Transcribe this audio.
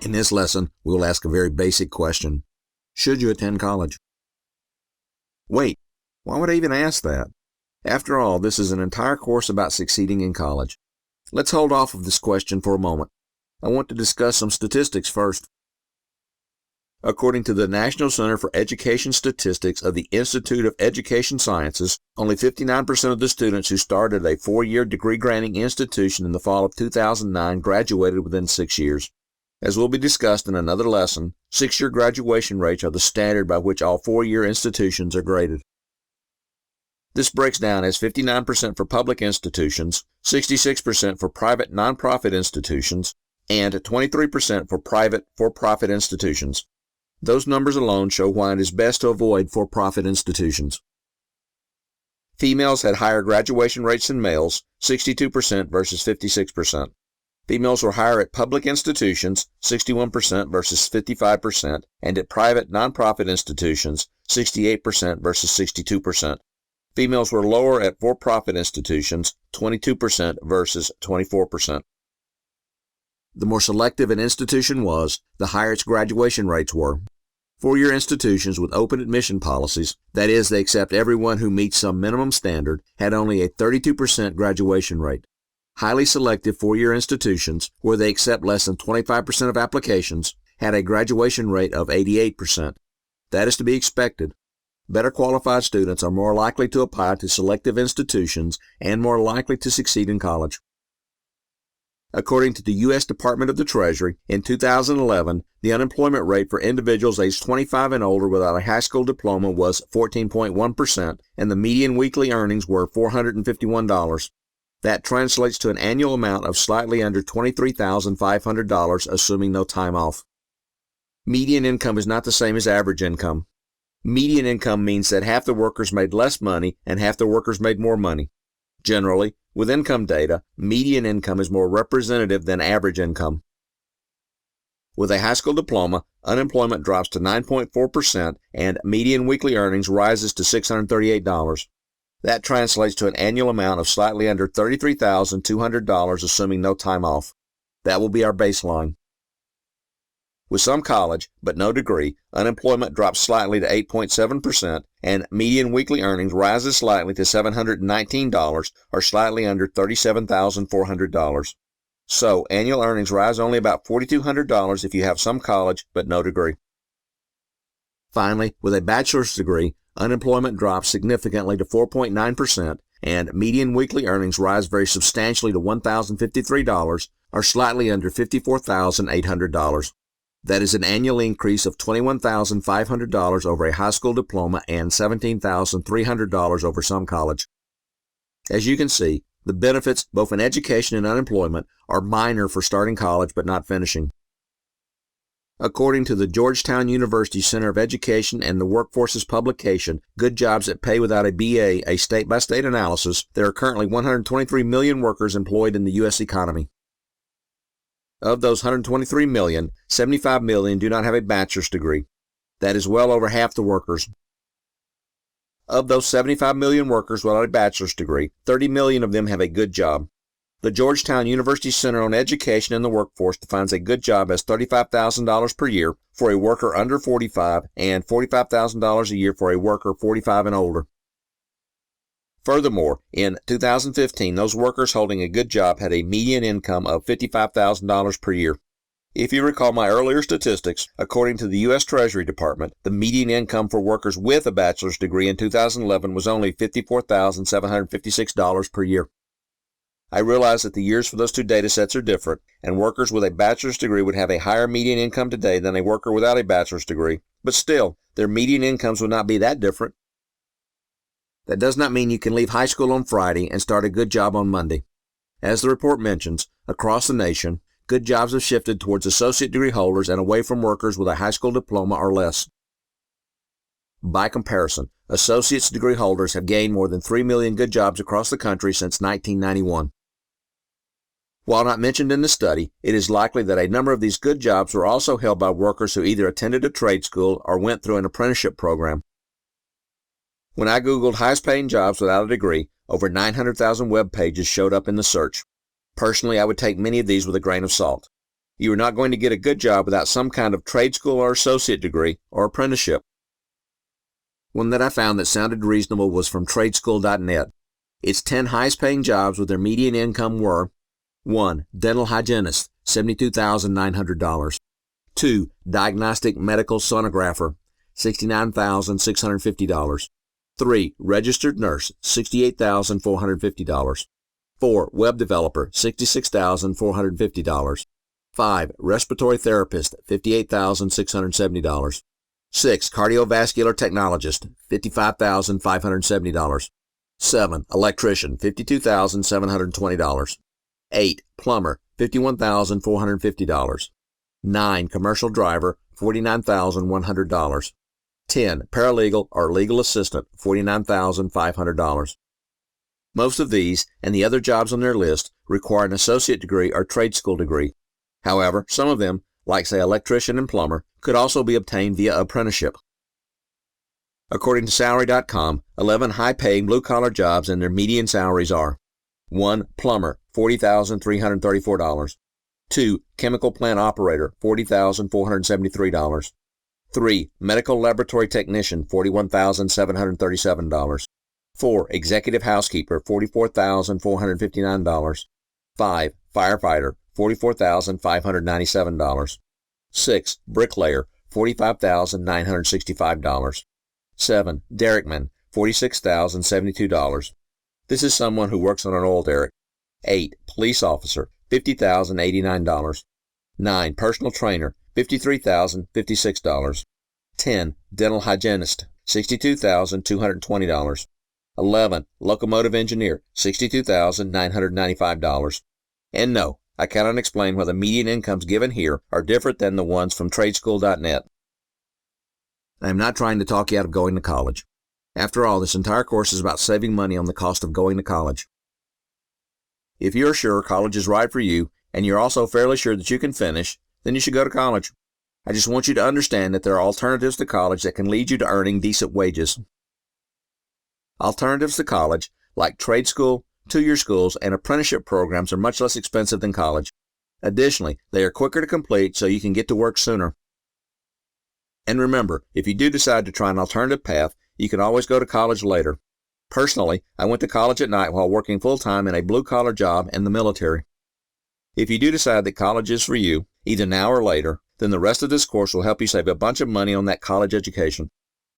In this lesson, we will ask a very basic question. Should you attend college? Wait, why would I even ask that? After all, this is an entire course about succeeding in college. Let's hold off of this question for a moment. I want to discuss some statistics first. According to the National Center for Education Statistics of the Institute of Education Sciences, only 59% of the students who started a 4-year degree-granting institution in the fall of 2009 graduated within 6 years. As will be discussed in another lesson, 6-year graduation rates are the standard by which all 4-year institutions are graded. This breaks down as 59% for public institutions, 66% for private nonprofit institutions, and 23% for private for-profit institutions. Those numbers alone show why it is best to avoid for-profit institutions. Females had higher graduation rates than males, 62% versus 56%. Females were higher at public institutions, 61% versus 55%, and at private nonprofit institutions, 68% versus 62%. Females were lower at for-profit institutions, 22% versus 24%. The more selective an institution was, the higher its graduation rates were. 4-year institutions with open admission policies, that is, they accept everyone who meets some minimum standard, had only a 32% graduation rate. Highly selective 4-year institutions, where they accept less than 25% of applications, had a graduation rate of 88%. That is to be expected. Better qualified students are more likely to apply to selective institutions and more likely to succeed in college. According to the U.S. Department of the Treasury, in 2011, the unemployment rate for individuals aged 25 and older without a high school diploma was 14.1%, and the median weekly earnings were $451. That translates to an annual amount of slightly under $23,500, assuming no time off. Median income is not the same as average income. Median income means that half the workers made less money and half the workers made more money. Generally, with income data, median income is more representative than average income. With a high school diploma, unemployment drops to 9.4% and median weekly earnings rises to $638. That translates to an annual amount of slightly under $33,200, assuming no time off. That will be our baseline. With some college, but no degree, unemployment drops slightly to 8.7%, and median weekly earnings rises slightly to $719, or slightly under $37,400. So, annual earnings rise only about $4,200 if you have some college, but no degree. Finally, with a bachelor's degree, unemployment drops significantly to 4.9%, and median weekly earnings rise very substantially to $1,053, or slightly under $54,800. That is an annual increase of $21,500 over a high school diploma and $17,300 over some college. As you can see, the benefits, both in education and unemployment, are minor for starting college but not finishing. According to the Georgetown University Center of Education and the Workforce's publication, Good Jobs That Pay Without a BA, a state-by-state analysis, there are currently 123 million workers employed in the U.S. economy. Of those 123 million, 75 million do not have a bachelor's degree. That is well over half the workers. Of those 75 million workers without a bachelor's degree, 30 million of them have a good job. The Georgetown University Center on Education and the Workforce defines a good job as $35,000 per year for a worker under 45 and $45,000 a year for a worker 45 and older. Furthermore, in 2015, those workers holding a good job had a median income of $55,000 per year. If you recall my earlier statistics, according to the U.S. Treasury Department, the median income for workers with a bachelor's degree in 2011 was only $54,756 per year. I realize that the years for those two data sets are different, and workers with a bachelor's degree would have a higher median income today than a worker without a bachelor's degree, but still, their median incomes would not be that different. That does not mean you can leave high school on Friday and start a good job on Monday. As the report mentions, across the nation, good jobs have shifted towards associate degree holders and away from workers with a high school diploma or less. By comparison, associate's degree holders have gained more than 3 million good jobs across the country since 1991. While not mentioned in the study, it is likely that a number of these good jobs were also held by workers who either attended a trade school or went through an apprenticeship program. When I Googled highest-paying jobs without a degree, over 900,000 web pages showed up in the search. Personally, I would take many of these with a grain of salt. You are not going to get a good job without some kind of trade school or associate degree or apprenticeship. One that I found that sounded reasonable was from tradeschool.net. Its 10 highest paying jobs with their median income were: 1. Dental hygienist, $72,900. 2. Diagnostic medical sonographer, $69,650. 3. Registered nurse, $68,450. 4. Web developer, $66,450. 5. Respiratory therapist, $58,670. 6. Cardiovascular technologist, $55,570. 7. Electrician, $52,720. 8. Plumber, $51,450. 9. Commercial driver, $49,100. 10. Paralegal or legal assistant, $49,500. Most of these and the other jobs on their list require an associate degree or trade school degree. However, some of them, like say electrician and plumber, could also be obtained via apprenticeship. According to Salary.com, 11 high-paying blue-collar jobs and their median salaries are: 1. Plumber, $40,334. 2. Chemical plant operator, $40,473. 3. Medical laboratory technician, $41,737. 4. Executive housekeeper, $44,459. 5. Firefighter, $44,597. 6. Bricklayer, $45,965. 7. Derrickman, $46,072. This is someone who works on an oil derrick. 8. Police officer, $50,089. 9. Personal trainer, $53,056. 10. Dental hygienist, $62,220. 11. Locomotive engineer, $62,995. And no, I cannot explain why the median incomes given here are different than the ones from tradeschool.net. I am not trying to talk you out of going to college. After all, this entire course is about saving money on the cost of going to college. If you're sure college is right for you, and you're also fairly sure that you can finish, then you should go to college. I just want you to understand that there are alternatives to college that can lead you to earning decent wages. Alternatives to college, like trade school, two-year schools, and apprenticeship programs, are much less expensive than college. Additionally, they are quicker to complete, so you can get to work sooner. And remember, if you do decide to try an alternative path, you can always go to college later. Personally, I went to college at night while working full-time in a blue-collar job in the military. If you do decide that college is for you, either now or later, then the rest of this course will help you save a bunch of money on that college education.